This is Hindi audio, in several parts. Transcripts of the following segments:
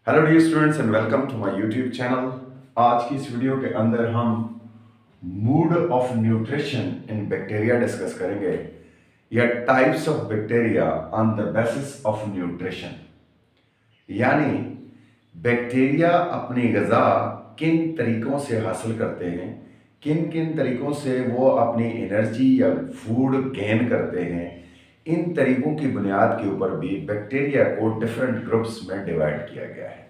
Hello dear students and welcome to my YouTube channel. आज की इस वीडियो के अंदर हम mode of nutrition in bacteria discuss करेंगे या types of bacteria on the basis of nutrition. यानी बैक्टीरिया अपनी ग़िज़ा किन तरीक़ों से हासिल करते हैं, किन किन तरीक़ों से वो अपनी एनर्जी या फूड गेन करते हैं। इन तरीक़ों की बुनियाद के ऊपर भी बैक्टीरिया को डिफरेंट ग्रुप्स में डिवाइड किया गया है।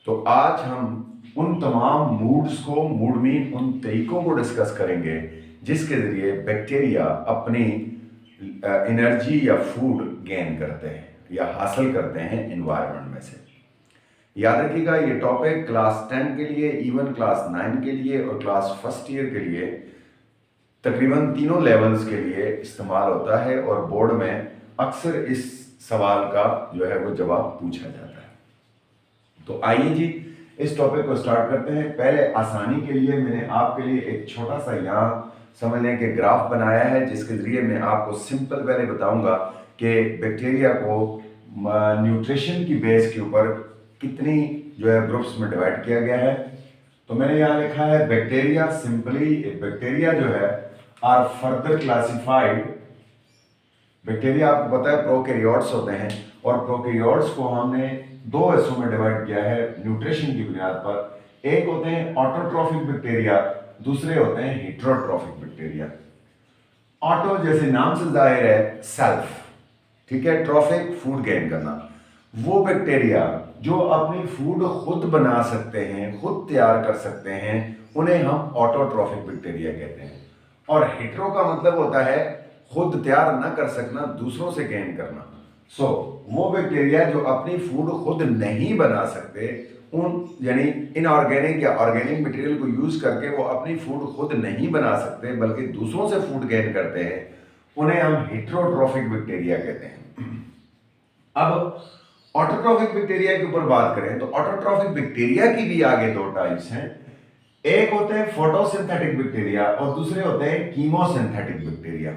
तो आज हम उन तमाम मूड मीन उन तरीक़ों को डिस्कस करेंगे जिसके ज़रिए बैक्टीरिया अपनी एनर्जी या फूड गेन करते हैं या हासिल करते हैं इन्वायरमेंट में से। याद रखिएगा, ये टॉपिक क्लास 10 के लिए, इवन क्लास 9 के लिए और क्लास फर्स्ट ईयर के लिए तकरीबन तीनों लेवल्स के लिए इस्तेमाल होता है और बोर्ड में अक्सर इस सवाल का जो है वो जवाब पूछा जाता है। तो आइए जी इस टॉपिक को स्टार्ट करते हैं। पहले आसानी के लिए मैंने आपके लिए एक छोटा सा यहाँ समझ लें कि ग्राफ बनाया है जिसके ज़रिए मैं आपको सिंपल पहले बताऊंगा कि बैक्टीरिया को न्यूट्रिशन की बेस के ऊपर कितनी जो है ग्रुप्स में डिवाइड किया गया है। तो मैंने यहाँ लिखा है बैक्टीरिया सिंपली, बैक्टीरिया जो है आर फर्दर क्लासिफाइड। बैक्टीरिया आपको पता है प्रोकैरियोट्स होते हैं और प्रोकैरियोट्स को हमने दो हिस्सों में डिवाइड किया है न्यूट्रिशन की बुनियाद पर। एक होते हैं ऑटोट्रॉफिक बैक्टीरिया, दूसरे होते हैं हेटेरोट्रॉफिक बैक्टीरिया। ऑटो जैसे नाम से जाहिर है सेल्फ, ठीक है, ट्रॉफिक फूड गेन करना। वो बैक्टीरिया जो अपनी फूड खुद बना सकते हैं, खुद तैयार कर सकते हैं, उन्हें हम ऑटोट्रॉफिक बैक्टीरिया कहते हैं। और हेटेरो का मतलब होता है खुद तैयार न कर सकना, दूसरों से गेन करना। वो बैक्टीरिया जो अपनी फूड खुद नहीं बना सकते, उन यानी इनऑर्गेनिक या ऑर्गेनिक मटेरियल को यूज करके वो अपनी फूड खुद नहीं बना सकते बल्कि दूसरों से फूड गेन करते हैं, उन्हें हम हेटेरोट्रॉफिक बैक्टीरिया कहते हैं। अब ऑटोट्रॉफिक बैक्टीरिया के ऊपर बात करें तो ऑटोट्रॉफिक बैक्टीरिया की भी आगे दो टाइप्स हैं। एक होते हैं फोटोसिंथेटिक बैक्टीरिया और दूसरे होते हैं कीमोसिंथेटिक बैक्टीरिया।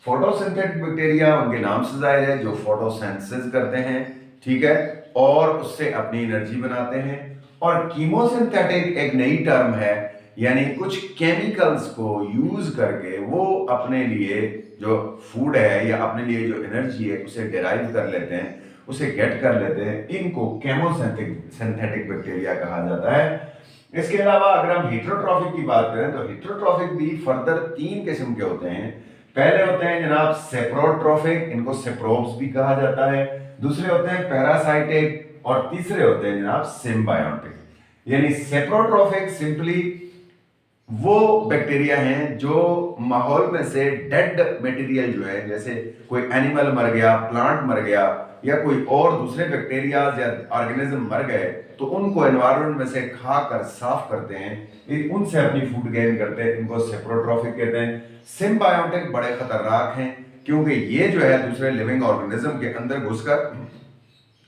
फोटोसिंथेटिक बैक्टीरिया उनके नाम से जाहिर है जो फोटोसिंथेसिस करते हैं, ठीक है, और उससे अपनी एनर्जी बनाते हैं। और कीमोसिंथेटिक एक नई टर्म है, यानी कुछ केमिकल्स को यूज करके वो अपने लिए जो फूड है या अपने लिए जो एनर्जी है उसे डिराइव कर लेते हैं, उसे गेट कर लेते हैं। इनको केमोसिंथेटिक बैक्टीरिया कहा जाता है। इसके अलावा अगर हम हेटेरोट्रॉफिक की बात करें तो हेटेरोट्रॉफिक भी फर्दर तीन किस्म के होते हैं। पहले होते हैं जनाब सेप्रोट्रॉफिक, इनको सेप्रोब्स भी कहा जाता है। दूसरे होते हैं पैरासाइटिक और तीसरे होते हैं जनाब सिम्बायोटिक। यानी सेप्रोट्रॉफिक सिंपली वो बैक्टीरिया हैं जो माहौल में से डेड मटेरियल जो है, जैसे कोई एनिमल मर गया, प्लांट मर गया या कोई और दूसरे बैक्टीरिया या ऑर्गेनिज्म मर गए, तो उनको एनवायरनमेंट में से खाकर साफ करते हैं, उनसे अपनी फूड गेन करते हैं, इनको सेप्रोट्रॉफिक कहते हैं। सिम्बायोटिक बड़े खतरनाक हैं क्योंकि ये जो है दूसरे लिविंग ऑर्गेनिज्म के अंदर घुसकर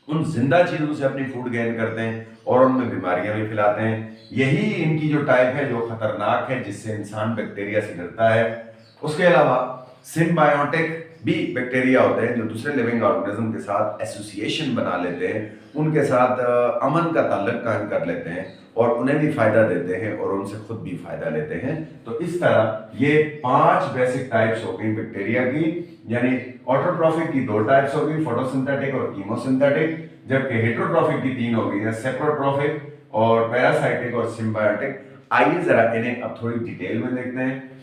उन जिंदा चीजों से अपनी फूड गेन करते हैं और उनमें बीमारियां भी फैलाते हैं। यही इनकी जो टाइप है जो खतरनाक है, जिससे इंसान बैक्टीरिया से डरता है। उसके अलावा सिम्बायोटिक भी बैक्टीरिया होते हैं जो दूसरे लिविंग ऑर्गेनिज्म के साथ एसोसिएशन बना लेते हैं, उनके साथ अमन का ताल्लुक कायम कर लेते हैं और उन्हें भी फायदा देते हैं और उनसे खुद भी फायदा लेते हैं। तो इस तरह ये 5 बेसिक टाइप्स हो गई बैक्टीरिया की, यानी ऑटोट्रॉफिक की 2 टाइप्स हो गई, फोटोसिंथेटिक और कीमोसिंथेटिक, जबकि हेटेरोट्रॉफिक की 3 हो गई, सेप्रोट्रॉफिक और पैरासाइटिक और सिम्बायोटिक। आइए जरा इन्हें अब थोड़ी डिटेल में देखते हैं।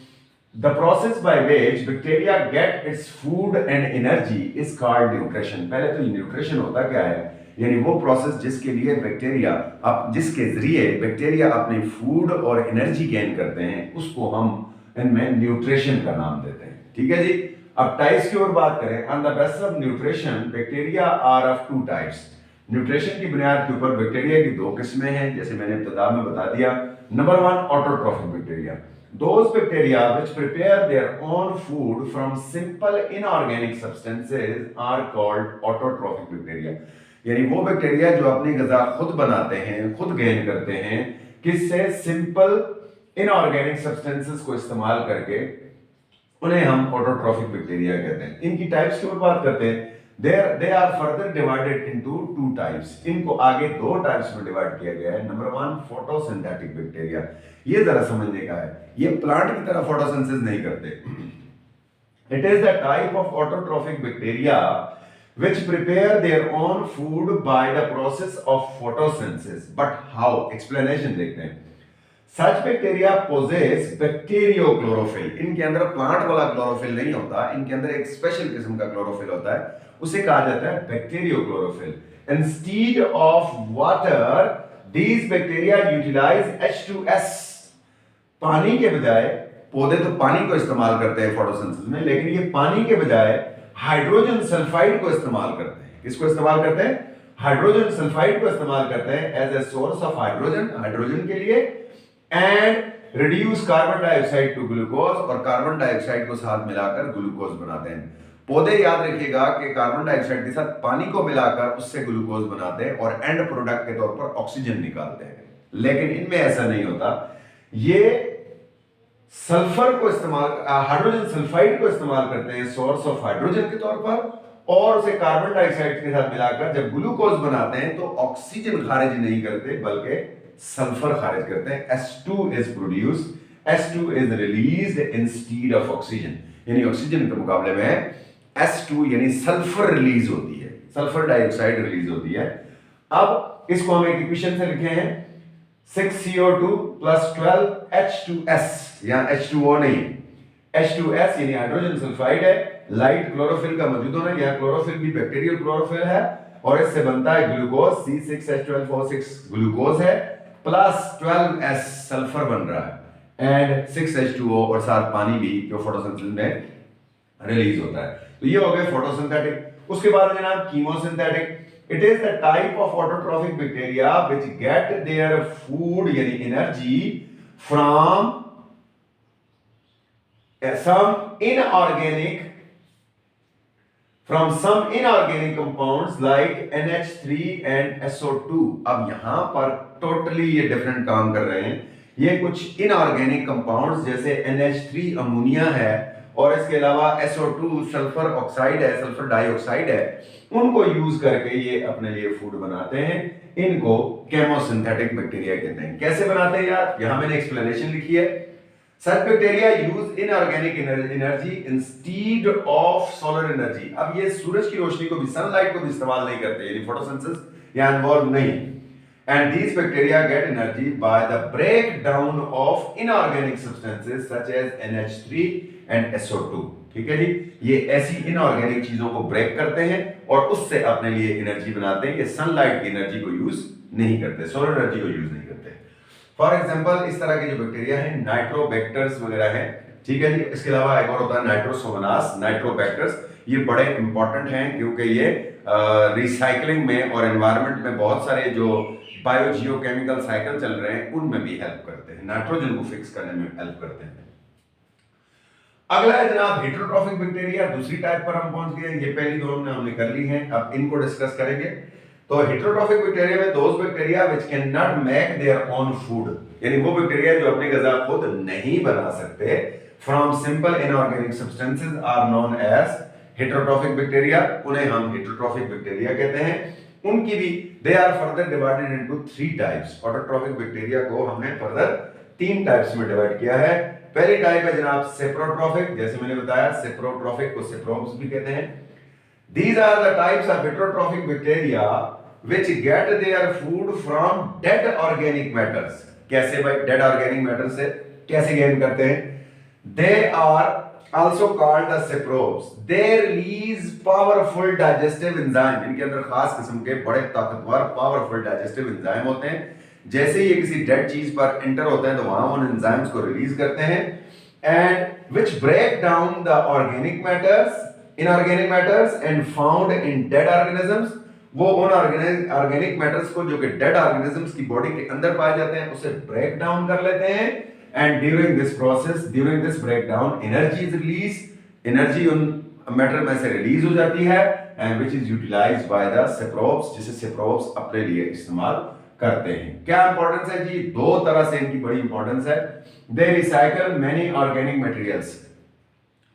The process by which bacteria get its food and energy is called nutrition। पहले तो न्यूट्रिशन होता क्या है, यानी वो प्रोसेस जिसके लिए बैक्टीरिया जिसके जरिए बैक्टीरिया अपने फूड और एनर्जी गेन करते हैं, उसको हम इनमें न्यूट्रिशन का नाम देते हैं। ठीक है जी। अब टाइप्स की ओर बात करें, on the basis of nutrition bacteria are of 2 types. Nutrition की बुनियाद के ऊपर बैक्टीरिया की 2 किस्में हैं, जैसे मैंने इब्तिदा में बता दिया। Number 1 autotrophic bacteria, those bacteria which prepare their own food from simple inorganic substances are called autotrophic bacteria। यानी वो बैक्टीरिया जो अपनी ग़िज़ा खुद बनाते हैं, खुद गेन करते हैं, किससे? सिंपल इनऑर्गेनिक सब्सटेंसेस को इस्तेमाल करके, उन्हें हम ऑटोट्रॉफिक बैक्टीरिया कहते हैं। इनकी टाइप्स की बात करते हैं। They are further divided into two types. इनको आगे दो टाइप्स में डिवाइड किया गया है। Number one, photosynthetic bacteria. ये जरा समझने का है, ये प्लांट की तरह फोटोसिंथेसिस नहीं करते। It is the type of autotrophic bacteria which prepare their own food by the process of photosynthesis. But how? Explanation देखते हैं। Such bacteria possess bacteriochlorophyll. इनके अंदर प्लांट वाला क्लोरोफिल नहीं होता, इनके अंदर एक स्पेशल किस्म का क्लोरोफिल होता है, उसे कहा जाता है bacteriochlorophyll. Instead of water, these bacteria utilize H2S. पानी के बजाय, पौधे तो पानी को इस्तेमाल करते हैं फोटोसिंथेसिस में, लेकिन ये पानी के बजाय हाइड्रोजन सल्फाइड को इस्तेमाल करते हैं। किसको इस्तेमाल करते हैं? हाइड्रोजन सल्फाइड को इस्तेमाल करते हैं as a source of hydrogen, hydrogen के लिए, and reduce carbon dioxide to glucose, और कार्बन डाइऑक्साइड को साथ मिलाकर ग्लूकोज बनाते हैं। पौधे याद रखिएगा कि कार्बन डाइऑक्साइड के साथ पानी को मिलाकर उससे ग्लूकोज बनाते हैं और एंड प्रोडक्ट के तौर पर ऑक्सीजन निकालते हैं। लेकिन इनमें ऐसा नहीं होता, ये सल्फर को इस्तेमाल, हाइड्रोजन सल्फाइड को इस्तेमाल करते हैं सोर्स ऑफ हाइड्रोजन के तौर पर, और उसे कार्बन डाइऑक्साइड के साथ मिलाकर जब ग्लूकोज बनाते हैं तो ऑक्सीजन खारिज नहीं करते बल्कि सल्फर खारिज करते हैं। H2 is produced, H2 is released instead of oxygen, यानी ऑक्सीजन के मुकाबले में H2 यानी सल्फर रिलीज होती है, सल्फर डाइऑक्साइड रिलीज होती है। अब इसको हम एक इक्वेशन से लिखे हैं 6CO2 plus 12 H2S, यहाँ H2O नहीं, H2S यानी हाइड्रोजन सल्फाइड है। लाइट क्लोरोफिल का मौजूद होना, यहाँ क्लोरोफिल भी बैक्टीरियल क्लोरोफिल है, और इससे बनता है ग्लूकोज, C6H12O6 ग्लूकोज है, प्लस 12S सल्फर बन रहा है, एंड 6H2O और साथ पानी भी जो फोटोसिंथेसिस में रिलीज होता है। तो ये हो गए फोटोसिंथेटिक। उसके बाद जनाब chemosynthetic. It is the type of autotrophic bacteria which get their food यानी energy from some inorganic compounds like NH3 and SO2। अब यहां पर टोटली ये डिफरेंट काम कर रहे हैं। ये कुछ इनऑर्गेनिक कंपाउंड्स जैसे NH3 अमोनिया है, और इसके अलावा SO2 सल्फर ऑक्साइड है, सल्फर डाइऑक्साइड है, उनको यूज करके ये अपने लिए फूड बनाते हैं। इनको केमोसिंथेटिक बैक्टीरिया कहते हैं। कैसे बनाते हैं यार, यहां मैंने एक्सप्लेनेशन लिखी है। Such bacteria use inorganic energy instead of solar energy। अब ये सूरज की रोशनी को भी, सनलाइट को भी इस्तेमाल नहीं करते, यानी फोटोसिंथेसिस यहाँ इन्वॉल्व नहीं। And these bacteria get energy by the breakdown of inorganic substances such as NH3 and SO2। ठीक है जी, ये ऐसी इनऑर्गेनिक चीजों को ब्रेक करते हैं और उससे अपने लिए एनर्जी बनाते हैं। ये सनलाइट की एनर्जी को यूज नहीं करते, सोलर एनर्जी को यूज नहीं करते। फॉर एग्जांपल इस तरह के जो बैक्टीरिया हैं, नाइट्रोबैक्टर्स वगैरह हैं, ठीक है जी। इसके अलावा एक और होता है नाइट्रोसोमोनास, नाइट्रोबैक्टर्स। ये बड़े इंपॉर्टेंट हैं क्योंकि ये रिसाइकलिंग में और एनवायरनमेंट में बहुत सारे जो बायोजियोकेमिकल साइकिल चल रहे हैं उनमें भी हेल्प करते हैं, नाइट्रोजन को फिक्स करने में हेल्प करते हैं। अगला है जनाब हेटेरोट्रॉफिक बैक्टीरिया, दूसरी टाइप पर हम पहुंच गए। ये पहली दो हमने कर ली हैं, अब इनको डिस्कस करेंगे। तो हेटेरोट्रॉफिक बैक्टीरिया में those bacteria which can not make their own food, यानी वो बैक्टीरिया जो अपनी ग़िज़ा खुद नहीं बना सकते, from simple inorganic substances are known as heterotrophic bacteria. उन्हें हम हेटेरोट्रॉफिक बैक्टीरिया कहते हैं। उनकी भी they are further divided into 3 types. Autotrophic bacteria को हमने फर्दर 3 टाइप्स में डिवाइड किया है। पहली टाइप है जनाब सेप्रोट्रॉफिक, जैसे मैंने बताया सेप्रोट्रॉफिक को सेप्रोब्स भी कहते हैं। These are the types of heterotrophic bacteria which get their food from dead organic matters। कैसे भाई dead organic matter से कैसे गेन करते हैं? They are also called the saprobes। They release powerful digestive enzyme। इनके अंदर खास किस्म के बड़े ताकतवर powerful digestive enzyme होते हैं। जैसे ही ये किसी डेड चीज पर एंटर होते हैं तो वहां उन एंजाइम्स को रिलीज करते हैं, and which break down the organic matters, inorganic matters and found in dead organisms. वो उन ऑर्गेनिक मैटर्स को जो कि डेड ऑर्गेनिजम्स की बॉडी के अंदर पाए जाते हैं उसे ब्रेक डाउन कर लेते हैं, and during this process, during this breakdown energy is release, energy उन मैटर में से रिलीज हो जाती है, and which is utilised by the saprobes, जिसे सेप्रोब्स अपने लिए इस्तेमाल करते हैं। क्या इंपॉर्टेंस है जी? 2 तरह से इनकी बड़ी इंपॉर्टेंस है। दे recycle many organic materials.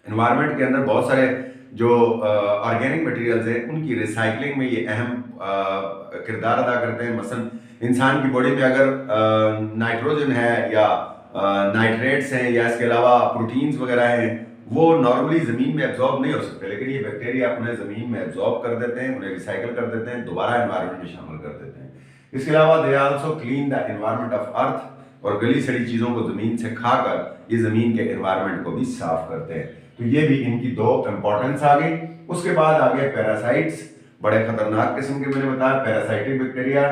Environment के अंदर बहुत सारे जो ऑर्गेनिक मटेरियल्स हैं उनकी रिसाइकलिंग में ये अहम किरदार अदा करते हैं। मसलन इंसान की बॉडी में अगर नाइट्रोजन है या नाइट्रेट्स हैं या इसके अलावा प्रोटीन्स वगैरह हैं, वो नॉर्मली ज़मीन में एब्जॉर्ब नहीं हो सकते, लेकिन ये बैक्टीरिया उन्हें ज़मीन में एब्जॉर्ब कर देते हैं, उन्हें रिसाइकिल कर देते हैं, दोबारा एनवायरनमेंट में शामिल कर देते हैं। इसके अलावा they also clean the environment of earth, और गली सड़ी चीज़ों को ज़मीन से खाकर ये ज़मीन के एनवायरनमेंट को भी साफ करते हैं। तो ये भी इनकी दो इंपॉर्टेंस आ गई। उसके बाद आ गए पैरासाइट्स, बड़े खतरनाक किस्म के मैंने बताया parasitic bacteria.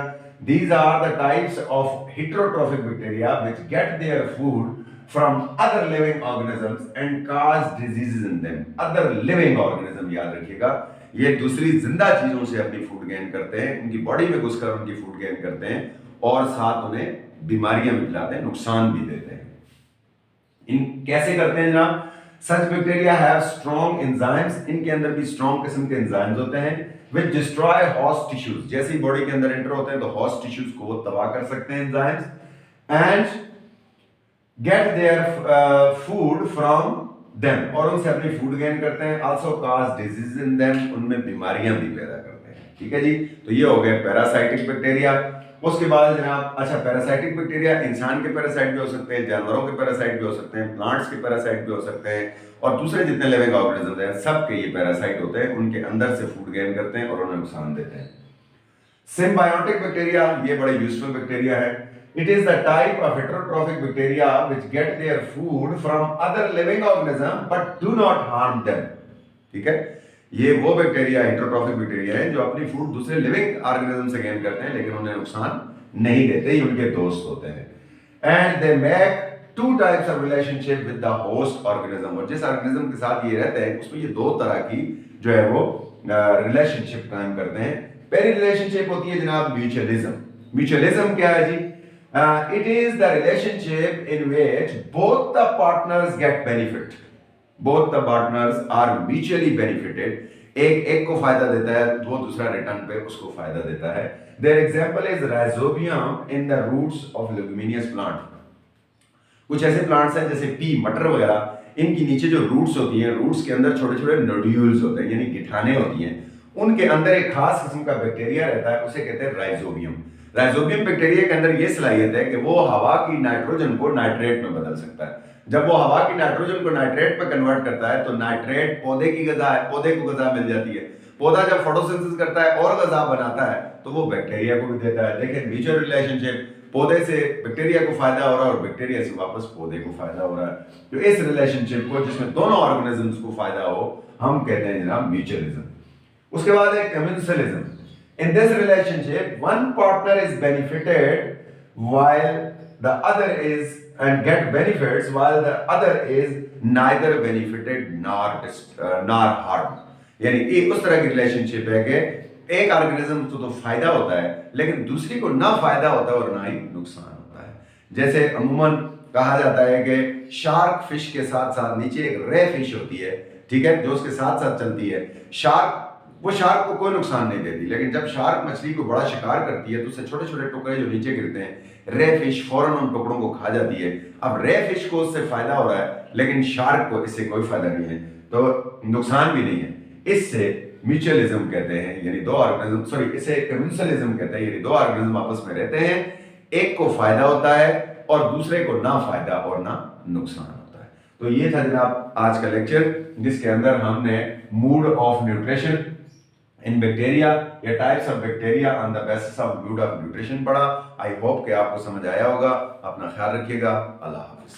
These are the types of heterotrophic bacteria which get their food from other living organisms and cause diseases in them. Other living organism याद रखिएगा, ये दूसरी जिंदा चीजों से अपनी फूड गेन करते हैं, उनकी बॉडी में घुसकर उनकी फूड गेन करते हैं और साथ उन्हें बीमारियां भी फैलाते हैं, नुकसान भी देते हैं। इन कैसे करते हैं जनाब? Such bacteria have strong enzymes, इनके अंदर भी स्ट्रॉन्ग किस्म के एंजाइम्स होते हैं which destroy host tissues। जैसे ही बॉडी के अंदर एंटर होते हैं तो host tissues को वो तबाह कर सकते हैं enzymes and get their food from them, और उनसे अपनी फूड गेन करते हैं। also cause diseases in them, उनमें बीमारियां भी पैदा करते हैं। ठीक है जी, तो ये हो गए पैरासाइटिक बैक्टीरिया। उसके बाद जनाब अच्छा, पैरासाइटिक बैक्टीरिया इंसान के पैरासाइट भी हो सकते हैं, जानवरों के पैरासाइट भी हो सकते हैं, प्लांट्स के पैरासाइट भी हो सकते हैं, और दूसरे जितने लिविंग ऑर्गेनिजम्स हैं सब के ये पैरासाइट होते हैं, उनके अंदर से फूड गेन करते हैं और उन्हें नुकसान देते हैं। सिम्बायोटिक बैक्टीरिया, ये बड़े यूजफुल बैक्टीरिया है। It is the type of heterotrophic bacteria which get their food from other living organism but do not harm them. ठीक है, ये वो बैक्टीरिया हेटेरोट्रॉफिक बैक्टीरिया है जो अपनी फूड दूसरे लिविंग ऑर्गेनिज्म से गेन करते हैं लेकिन उन्हें नुकसान नहीं देते, ये उनके दोस्त होते हैं। And they make two types of relationship with the host organism, और जिस ऑर्गेनिज्म के साथ ये रहते हैं उसमें ये दो तरह की जो है वो रिलेशनशिप कायम करते हैं। पहली रिलेशनशिप होती है जनाब म्यूचुअलिज्म। म्यूचुअलिज्म क्या है जी? It is the relationship in which both the partners get benefit, both the partners are mutually benefited. एक को फायदा देता है, वो दूसरा रिटर्न पे उसको फायदा देता है। There example is rhizobium in the roots of leguminous plant. कुछ ऐसे प्लांट्स हैं जैसे पी, मटर वगैरह, इनकी नीचे जो रूट्स होती हैं, रूट्स के अंदर छोटे छोटे नोड्यूल्स होते हैं यानी गिठाने होती हैं, उनके अंदर एक खास किस्म का बैक्टीरिया रहता है, उसे कहते हैं राइजोबियम। राइजोबियम बैक्टीरिया के अंदर ये सलाहियत है कि वो हवा की नाइट्रोजन को नाइट्रेट में बदल सकता है। जब वो हवा की नाइट्रोजन को नाइट्रेट में कन्वर्ट करता है तो नाइट्रेट पौधे की गज़ा है, पौधे को गज़ा मिल जाती है। पौधा जब फोटोसिंथेसिस करता है और गज़ा बनाता है तो वो बैक्टीरिया को भी देता है। देखिए म्यूचुअल रिलेशनशिप, पौधे से बैक्टीरिया को फायदा हो रहा है और बैक्टीरिया से वापस पौधे को फायदा हो रहा है। तो इस रिलेशनशिप को जिसमें दोनों ऑर्गेनिजम्स को फायदा हो हम कहते हैं जनाब म्यूचुअलिज्म। उसके बाद है commensalism. In this relationship one partner is benefited while the other is and get benefits while the other is neither benefited nor harmed। यानी एक उस तरह की रिलेशनशिप है कि एक ऑर्गेनिज्म को तो फायदा होता है लेकिन दूसरी को ना फायदा होता है और ना ही नुकसान होता है। जैसे अमूमन कहा जाता है कि शार्क फिश के साथ साथ नीचे एक रे फिश होती है, ठीक है, जो उसके साथ साथ चलती है। वो शार्क को कोई नुकसान नहीं देती, लेकिन जब शार्क मछली को बड़ा शिकार करती है तो उससे छोटे छोटे टुकड़े जो नीचे गिरते हैं, रे फिश फौरन उन टुकड़ों को खा जाती है। अब रे फिश को उससे फायदा हो रहा है लेकिन शार्क को इससे कोई फायदा नहीं है, तो नुकसान भी नहीं है। इससे म्यूचुअलिज्म कहते हैं, यानी दो ऑर्गेनिज्म, इसे कमेंसलिज्म कहते हैं, यानी दो ऑर्गेनिज्म आपस में रहते हैं, एक को फायदा होता है और दूसरे को ना फायदा और ना नुकसान होता है। तो ये था जनाब आज का लेक्चर जिसके अंदर हमने mood of nutrition in bacteria या types of bacteria on the basis of mood of nutrition पढ़ा। आई होप कि आपको समझ आया होगा। अपना ख्याल रखिएगा। अल्लाह हाफिज।